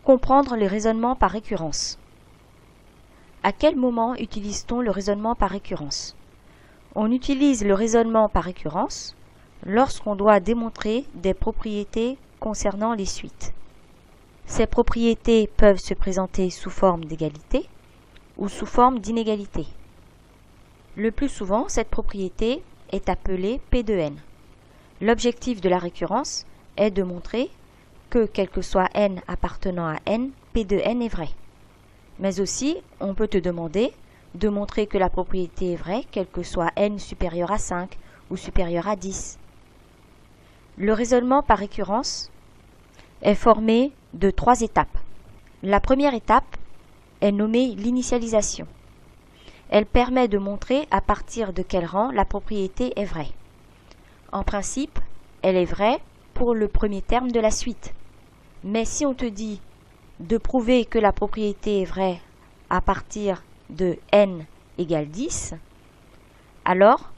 Comprendre le raisonnement par récurrence. À quel moment utilise-t-on le raisonnement par récurrence? On utilise le raisonnement par récurrence lorsqu'on doit démontrer des propriétés concernant les suites. Ces propriétés peuvent se présenter sous forme d'égalité ou sous forme d'inégalité. Le plus souvent, cette propriété est appelée P de n. L'objectif de la récurrence est de montrer que, quel que soit n appartenant à n, P de n est vrai. Mais aussi, on peut te demander de montrer que la propriété est vraie, quel que soit n supérieur à 5 ou supérieur à 10. Le raisonnement par récurrence est formé de 3 étapes. La première étape est nommée l'initialisation. Elle permet de montrer à partir de quel rang la propriété est vraie. En principe, elle est vraie pour le premier terme de la suite. Mais si on te dit de prouver que la propriété est vraie à partir de n égale 10, alors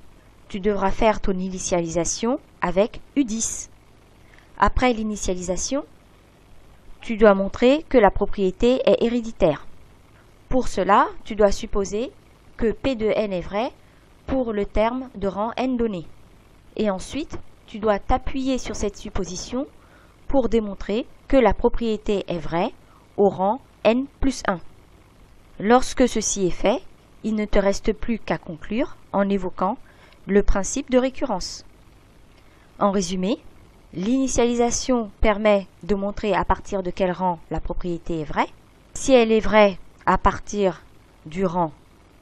tu devras faire ton initialisation avec U10. Après l'initialisation, tu dois montrer que la propriété est héréditaire. Pour cela, tu dois supposer que P de n est vrai pour le terme de rang n donné. Et ensuite, tu dois t'appuyer sur cette supposition pour démontrer que la propriété est vraie au rang n plus 1. Lorsque ceci est fait, il ne te reste plus qu'à conclure en évoquant le principe de récurrence. En résumé, l'initialisation permet de montrer à partir de quel rang la propriété est vraie. Si elle est vraie à partir du rang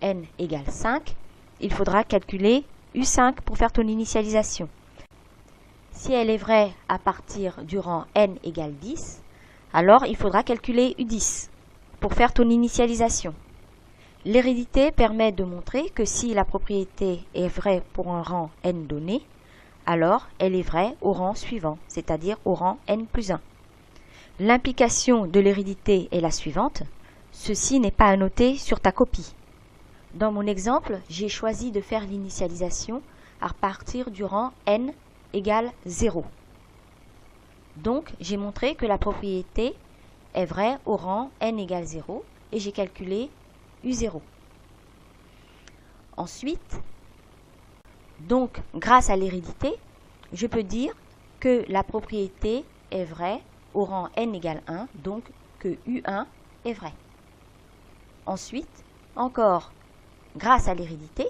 n égale 5, il faudra calculer U5 pour faire ton initialisation. Si elle est vraie à partir du rang n égale 10, alors il faudra calculer U10 pour faire ton initialisation. L'hérédité permet de montrer que si la propriété est vraie pour un rang n donné, alors elle est vraie au rang suivant, c'est-à-dire au rang n plus 1. L'implication de l'hérédité est la suivante. Ceci n'est pas à noter sur ta copie. Dans mon exemple, j'ai choisi de faire l'initialisation à partir du rang n égale 0. Donc, j'ai montré que la propriété est vraie au rang n égale 0 et j'ai calculé U0. Ensuite, donc, grâce à l'hérédité, je peux dire que la propriété est vraie au rang n égale 1, donc que U1 est vrai. Ensuite, encore, grâce à l'hérédité,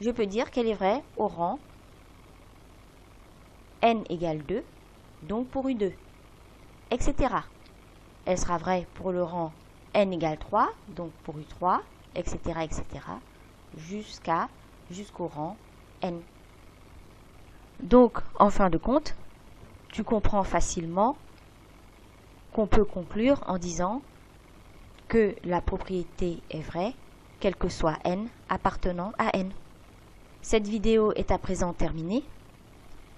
je peux dire qu'elle est vraie au rang n égale 2, donc pour U2, etc. Elle sera vraie pour le rang n égale 3, donc pour U3, etc., etc., jusqu'au rang n. Donc, en fin de compte, tu comprends facilement qu'on peut conclure en disant que la propriété est vraie, quel que soit n appartenant à n. Cette vidéo est à présent terminée.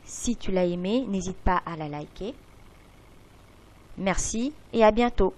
Si tu l'as aimée, n'hésite pas à la liker. Merci et à bientôt.